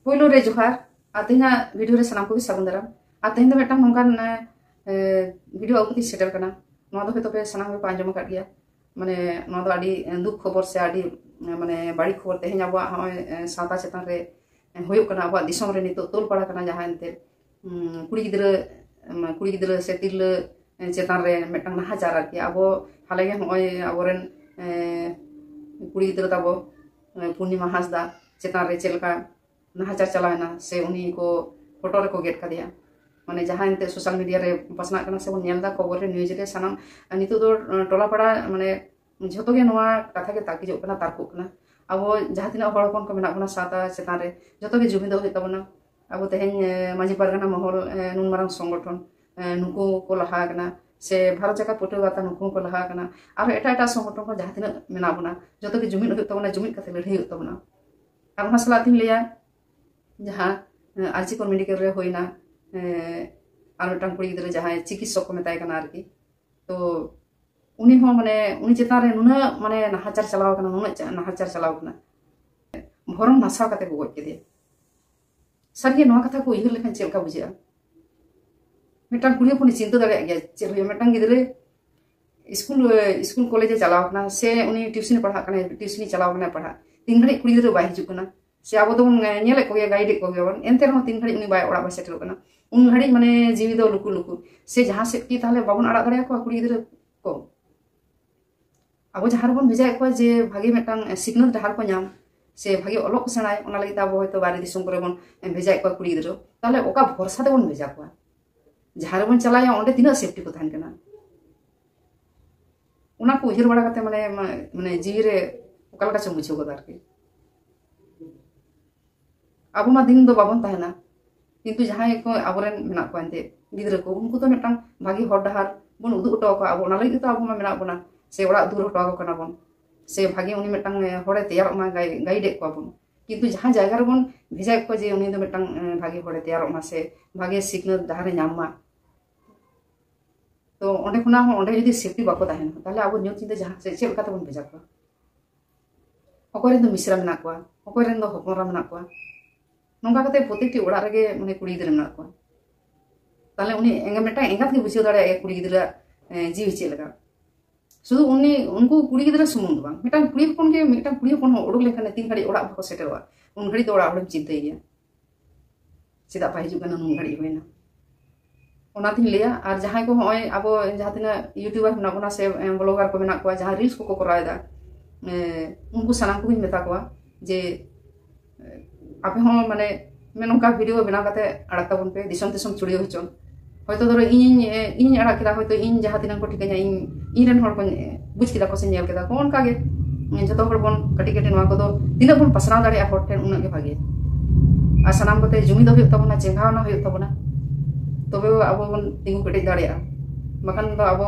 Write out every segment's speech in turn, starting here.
Polo re johar, artinya video re sanam ko bi sagun daram. Artinya metang nongkan video aku ti setel kana. Noa do hetope sanam bi panjam kat gaya. Mane noa do adi duk khobor se adi mane bari khobor tehnya abo sawta chetan re hoyuk kana abo disom re nitu tol pada kana jahan ente kuri gidra se tirle chetan re metang nahajar arki abo halege hoy aboren kuri gidra tabo Purnima Hasda chetan re chelka nahajar chalana se uni ko foto re ko get kadia mane jahan ente social media re pasna kana se bon nyelda khobor re news re sanam nitu do tola pada mane jhoto ge noa katha ge taki jok kana tarku kana abo jaha tina hor hopon ko menak bona sata chetan re joto ge jumido hoy tabona abo teheny maji pargana mohol nun marang songgothon nuku ko laha kana se bharat jakat pote bata nuku ko laha kana aro eta songgothon ko jaha tina menak bona joto ge jumid hoy tabona jumid kathe ledhai hoy tabona aro masala tin leya jaha arji kon medical re hoina aro tang kuri gidra jaha chikitsok ko metai kana arki to uni ho mane uni chetan re nuna mane nahachar chalaw kana nuna nahachar chalaw kana bhorong nasaw kate ko goj kede sari noa katha ko ihir lekhan chelka bujia metang kuri hopon chinta dare ge chel hoy metang gidre school college chalaw kana se uni tuition padha kana tuition chalaw kana padha 3 ghadi kuri gidre bai hijuk kana se abo do nyele ko ge guide ko ge bon enter ho 3 ghadi uni bai ora ba settle kana un ghadi mane jiwi do luku se jaha set ki tahle babon arak dare ko kuri gidre ko abo jahar bon bejai ko je bhagi metang signal dahar ko nyam se bhagi olok senai ona lagi abo hoyto bari disum kore bon bejai ko kuri gidro tahle oka bhorsa de bon beja ko jahar bon chalaya onde tina safety ko thain kana ona ko hir bada kate mane jiwi re okal ka chum buchho ko darki abo ma din do babon tahena kintu jahai ko aboren menak ko ante gidra ko unku to metang bhagi hor dahar bon uduk to ko abo ona lagi to abo ma menak bona se ora dur hoto ko kana bon se bhagi uni metang hore teyar ma guide ko bon kintu jaha jayga re bon bhejai ko je uni do metang bhagi hore teyar ma se bhagi signal dahare nyamma to onde khuna ho onde jodi safety bako tahena tahle abo nyot chinte jaha se chel kata bon beja ko okore do misra menak ko okore do hopora menak ko nongka kate protekti ora rege mane kuri gidra menak ko tahle uni engat ge buchio dare kuri gidra jiwi chel ka sudu unku kuri gidra sumung bang metang kuri hopon ho odok lekhan 3 ghadi orak bako setelwa un ghadi to orak odem chintai dia sida pai hijuk kana nun ghadi hoina ona tin leya ar jahay ko hoy abo jaha tina youtuber menak bona se blogger ko menak ko jaha reels ko korai da unku sanam ko meta ko je ape ho mane menongka video bena kate arak tabon pe disom chudio hochon hoyto doro ᱤᱧ arak kida hoyto ᱤᱧ jaha tina ko tikanya ᱤᱧ ren hor ko buj kida ko se nyel kida ko onka ge joto hor bon kati noa ko do tina bon pasna dare a hor ten una ge bhage a sanam kote jumi do hoyok tabona jengha na hoyok tabona tobe abo bon tingu kete dare a bakan do abo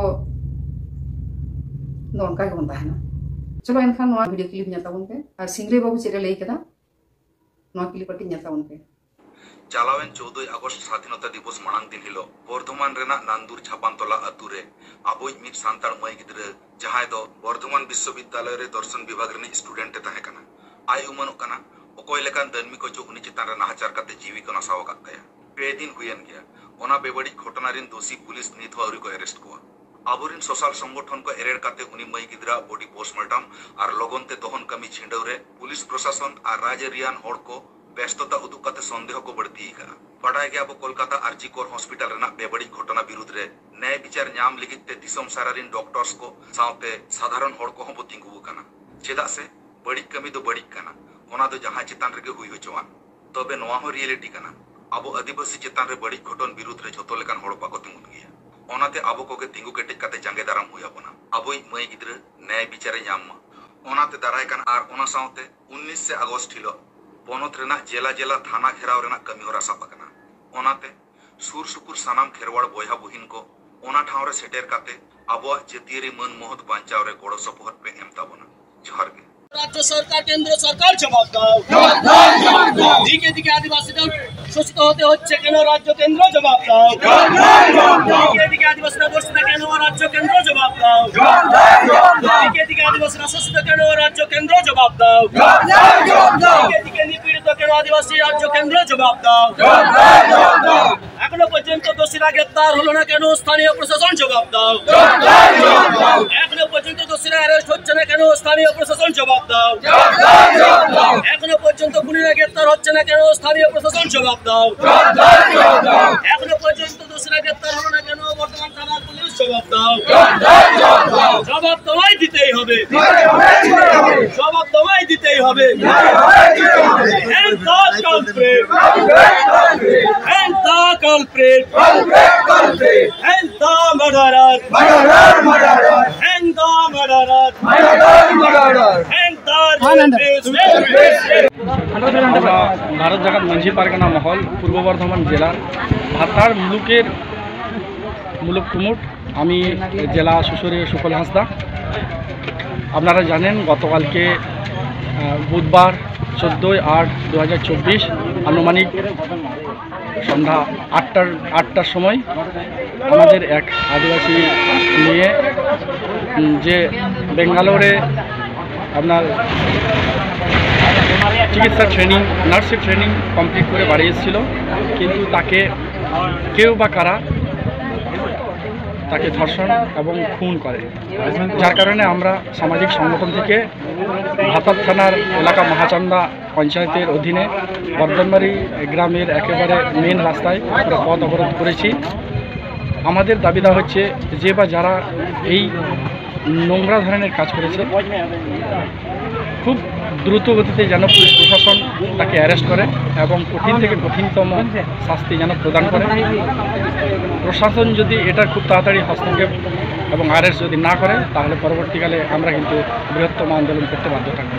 do onka ge bon tahena chalo enkhan noa video clip nya tabon pe ar singre babu chele lei keda noa clip ati nya tabon pe চালাওয়েন 14 August স্বাধীনতা দিবস মানাং দিন Hilo Bardhaman রেনা নান্দুর ছাপানতলা আতুরে আবই meet Santal মাই গিদ্রে জাহাই দো বর্ধমান বিশ্ববিদ্যালয় রে দর্শন বিভাগ রে student তাহে কানা আই উমানো কানা অকয় লেকান দনমি কো উনি চিতান রে নাহাচার কাতে জীবি কোনা সাও কাতয়া পে দিন হুইয়ান গিয়া ওনা বেবড়ি ঘটনা রিন দোষী পুলিশ নিত হওরি কো অ্যারেস্ট কোয়া আবরিন সোশ্যাল সংগঠন কো এরের কাতে উনি মাই গিদ্রা বডি পোস্টমর্টম আর লগনতে দহন কামি ছিন্ডাউরে পুলিশ প্রশাসন আর রাজরিয়ান হড় को ব্যস্ততা উদুক কাতে সন্দেহ কো বড়তি কানা বাড়ায় গে আবো কলকাতা আরজি কোর হসপিটাল রেনা বেবড়ি ঘটনা বিরুদ্ধ রে ন্যায় বিচার নাম লিখিতে দিসম সারারিন ডক্টরস কো সাথে সাধারণ হড় কো হবো তিঙ্গু কানা চেদা সে বড়ি কামি দো বড়ি কানা ওনা দো জাহা চিতান রেগে হুই হচওয়ান তবে নোয়া হ রিয়েলিটি কানা আবো আদিবাসী চিতান রে বড়ি ঘটন বিরুদ্ধ রে যত লেকান হড় বাকো তিঙ্গুন গিয়া ওনাতে আবো কোকে তিঙ্গু কেটে কাতে জাঙ্গে দারাম হুই আবনা আবই মাই গিদ্রে ন্যায় বিচারে নামমা ওনাতে দাঁড়ায় কান আর ওনা সাথে 19 আগস্ট হিলো পনত রেনা জেলা জেলা থানা ঘেরাও রেনা কামি হরা সাপ কানা ওনাতে সুর সুপুর সানাম খেরওয়াড় বয়হা বহিন को ওনা ঠাও রে সেটের কাতে আবওয়া জেতিয়ারি মন মহৎ বাঞ্চাও রে গড় সপহত পে এম তাবনা জোহার গে राज्य सरकार केंद्र सरकार जवाब दाओ दिखे दिखे आदिवासी शोषित होते होच्छे केन राज्य केंद्र जवाब दाओ दिखे दिखे आदिवासी शोषित केन राज्य केंद्र जवाब दाओ दिखे दिखे आदिवासी शोषित केन राज्य केंद्र जवाब दाओ दिखे दिखे বিরুদ্ধে কেন আদিবাসী রাজ্য কেন্দ্র জবাব দাও। এখনো পর্যন্ত দোষীরা গ্রেপ্তার হলো না কেন স্থানীয় প্রশাসন জবাব দাও। এখনো পর্যন্ত দোষীরা অ্যারেস্ট হচ্ছে না কেন স্থানীয় প্রশাসন জবাব দাও। এখনো পর্যন্ত খুনিরা গ্রেপ্তার হচ্ছে না কেন স্থানীয় প্রশাসন জবাব দাও। এখনো পর্যন্ত দোষীরা গ্রেপ্তার হলো না কেন বর্তমান থানার পুলিশ জবাব দাও। জবাব তোমায় দিতেই হবে, জবাব তোমায় দিতেই হবে। And the culprit, and the culprit, and the murderer, and the murderer, and the rapist. আমরা ভারত জাগাত মাঝি পারগানা মহল পূর্ব বর্ধমান জেলার ভাতার মুলুক কুমুট। আমি জেলা সুশরী সুফল হাঁসদা। আপনারা জানেন গতকালকে বুধবার 14/8/2024 আনুমানিক সন্ধ্যা 8টার সময় আমাদের এক আদিবাসী নিয়ে যে বেঙ্গালোরে আপনার চিকিৎসা ট্রেনিং নার্সের ট্রেনিং কমপ্লিট করে বাড়ি এসেছিল, কিন্তু তাকে কেউ বা কারা তাকে ধর্ষণ এবং খুন করে, যার কারণে আমরা সামাজিক সংগঠন থেকে ভাতার থানার এলাকা মহাচান্দা পঞ্চায়েতের অধীনে বর্ধনবাড়ি গ্রামের একেবারে মেন রাস্তায় আমরা পথ অবরোধ করেছি। আমাদের দাবিদা হচ্ছে যে বা যারা এই নোংরা ধরনের কাজ করেছে খুব দ্রুত গতিতে যেন পুলিশ প্রশাসন তাকে অ্যারেস্ট করে এবং কঠিন থেকে কঠিনতম শাস্তি যেন প্রদান করে। প্রশাসন যদি এটা খুব তাড়াতাড়ি হস্তক্ষেপ এবং অ্যারেস্ট যদি না করে তাহলে পরবর্তীকালে আমরা কিন্তু বৃহত্তম আন্দোলন করতে বাধ্য থাকবো।